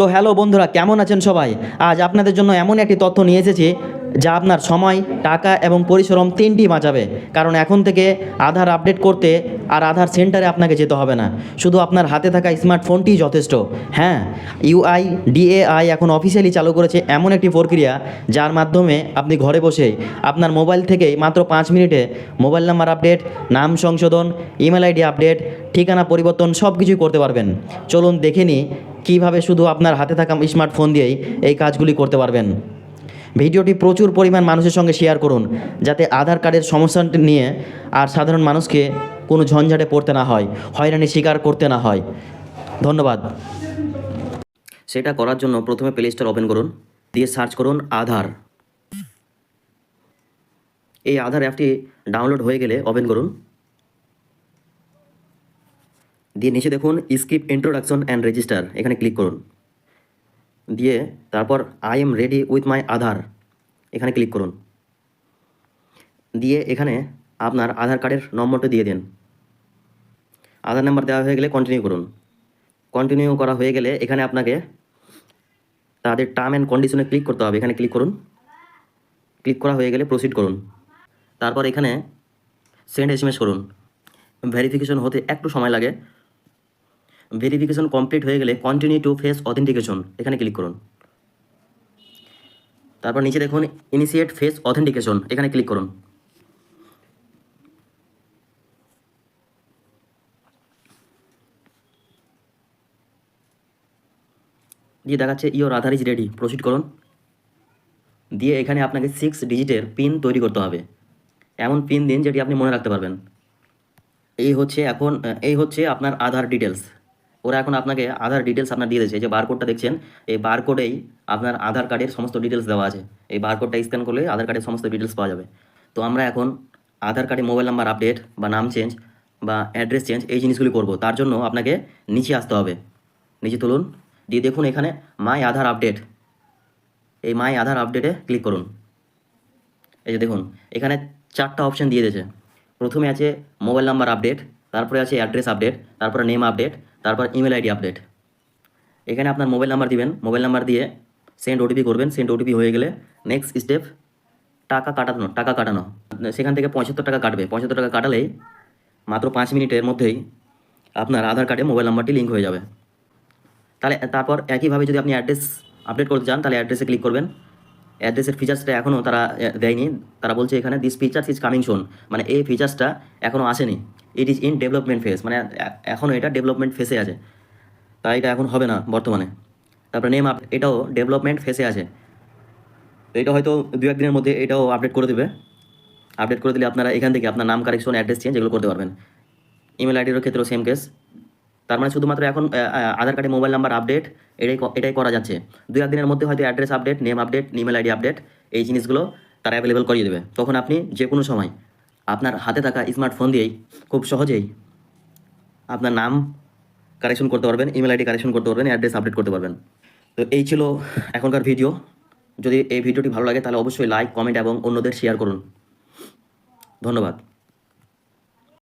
তো হ্যালো বন্ধুরা, কেমন আছেন সবাই? আজ আপনাদের জন্য এমন একটি তথ্য নিয়ে এসেছি যা আপনার সময়, টাকা এবং পরিশ্রম তিনটি বাঁচাবে। কারণ এখন থেকে আধার আপডেট করতে আর আধার সেন্টারে আপনাকে যেতে হবে না, শুধু আপনার হাতে থাকা স্মার্টফোনটিই যথেষ্ট। হ্যাঁ, ইউআইডিএআই এখন অফিসিয়ালি চালু করেছে এমন একটি প্রক্রিয়া যার মাধ্যমে আপনি ঘরে বসেই আপনার মোবাইল থেকেই মাত্র 5 মিনিটে মোবাইল নাম্বার আপডেট, নাম সংশোধন, ইমেল আইডি আপডেট, ঠিকানা পরিবর্তন সব কিছুই করতে পারবেন। চলুন দেখে নিই কীভাবে শুধু আপনার হাতে থাকা স্মার্টফোন দিয়েই এই কাজগুলি করতে পারবেন। ভিডিওটি প্রচুর পরিমাণ মানুষের সঙ্গে শেয়ার করুন, যাতে আধার কার্ডের সমস্যাটি নিয়ে আর সাধারণ মানুষকে কোনো ঝঞ্ঝাটে পড়তে না হয়, হয়রানি স্বীকার করতে না হয়। ধন্যবাদ। সেটা করার জন্য প্রথমে প্লে স্টোর ওপেন করুন, দিয়ে সার্চ করুন আধার। এই আধার অ্যাপটি ডাউনলোড হয়ে গেলে ওপেন করুন, দিয়ে নিচে দেখুন স্কিপ ইন্ট্রোডাকশন অ্যান্ড রেজিস্টার, এখানে ক্লিক করুন। দিয়ে তারপর I am ready with my Aadhaar, এখানে ক্লিক করুন। দিয়ে এখানে আপনার আধার কার্ডের নম্বরটা দিয়ে দিন। আধার নাম্বার দেওয়া হয়ে গেলে কন্টিনিউ করুন। কন্টিনিউ করা হয়ে গেলে এখানে আপনাকে তাদের টার্ম অ্যান্ড কন্ডিশনে ক্লিক করতে হবে, এখানে ক্লিক করুন। ক্লিক করা হয়ে গেলে প্রসিড করুন। তারপর এখানে সেন্ড এসএমএস করুন। ভেরিফিকেশন হতে একটু সময় লাগে। ভেরিফিকেশন কমপ্লিট হয়ে গেলে কন্টিনিউ টু ফেস অথেন্টিকেশন, এখানে ক্লিক করুন। তারপর নিচে দেখুন ইনিশিয়েট ফেস অথেন্টিকেশন, এখানে ক্লিক করুন। দিয়ে দেখাচ্ছে your Aadhaar is ready, proceed করুন। দিয়ে এখানে আপনাকে 6 ডিজিটের পিন তৈরি করতে হবে। এমন পিন দিন যেটি আপনি মনে রাখতে পারবেন। এই হচ্ছে আপনার আধার ডিটেলস। ওরা এখন আপনাকে আধার ডিটেলস আপনার দিয়ে দিয়েছে। এই যে বারকোডটা দেখছেন, এই বারকোডেই আপনার আধার কার্ডের সমস্ত ডিটেলস দেওয়া আছে। এই বারকোডটা স্ক্যান করলে আধার কার্ডের সমস্ত ডিটেলস পাওয়া যাবে। তো আমরা এখন আধার কার্ডে মোবাইল নাম্বার আপডেট বা নাম চেঞ্জ বা অ্যাড্রেস চেঞ্জ এই জিনিসগুলি করব। তার জন্য আপনাকে নিচে আসতে হবে, নিচে তুলুন। দিয়ে দেখুন এখানে মাই আধার আপডেট, এই মাই আধার আপডেটে ক্লিক করুন। এই যে দেখুন এখানে 4টা অপশান দিয়ে দিয়েছে। প্রথমে আছে মোবাইল নাম্বার আপডেট, তারপরে আছে অ্যাড্রেস আপডেট, তারপরে নেম আপডেট, তারপর ইমেল আইডি আপডেট। এখানে আপনার মোবাইল নাম্বার দিবেন, মোবাইল নাম্বার দিয়ে সেন্ড ওটিপি করবেন। সেন্ড ওটিপি হয়ে গেলে নেক্সট স্টেপ টাকা কাটানো। সেখান থেকে 75 টাকা কাটবে। 75 টাকা কাটালেই মাত্র 5 মিনিটের মধ্যেই আপনার আধার কার্ডে মোবাইল নাম্বারটি লিঙ্ক হয়ে যাবে। তারপর একইভাবে যদি আপনি অ্যাড্রেস আপডেট করতে চান তাহলে অ্যাড্রেসে ক্লিক করবেন। অ্যাড্রেসের ফিচার্সটা এখনও তারা দেয়নি। তারা বলছে এখানে this features is coming soon, মানে এই ফিচার্সটা এখনও আসেনি। It is in development phase, মানে এখনও এটা ডেভেলপমেন্ট ফেসে আছে, তাই এটা এখন হবে না বর্তমানে। তারপরে নেম এটাও ডেভেলপমেন্ট ফেসে আছে। তো এটা হয়তো 2-1 দিনের মধ্যে এটাও আপডেট করে দেবে। আপডেট করে দিলে আপনারা এখান থেকে আপনার নাম কারেকশন, অ্যাড্রেস চেঞ্জ এগুলো করতে পারবেন। ইমেল আইডির ক্ষেত্রেও সেম কেস। তার মানে শুধুমাত্র এখন আধার কার্ডে মোবাইল নাম্বার আপডেট এটাই করা যাচ্ছে। 2-1 দিনের মধ্যে হয়তো address update, name update, email ID update এই জিনিসগুলো তারা অ্যাভেলেবেল করিয়ে দেবে। তখন আপনি যে কোনো সময় আপনার হাতে থাকা স্মার্টফোন দিয়েই খুব সহজেই আপনার নাম কারেকশন করতে পারবেন, ইমেল আইডি কারেকশন করতে পারবেন, অ্যাড্রেস আপডেট করতে পারবেন। তো এই ছিল এখনকার ভিডিও। যদি এই ভিডিওটি ভালো লাগে তাহলে অবশ্যই লাইক, কমেন্ট এবং অন্যদের শেয়ার করুন। ধন্যবাদ।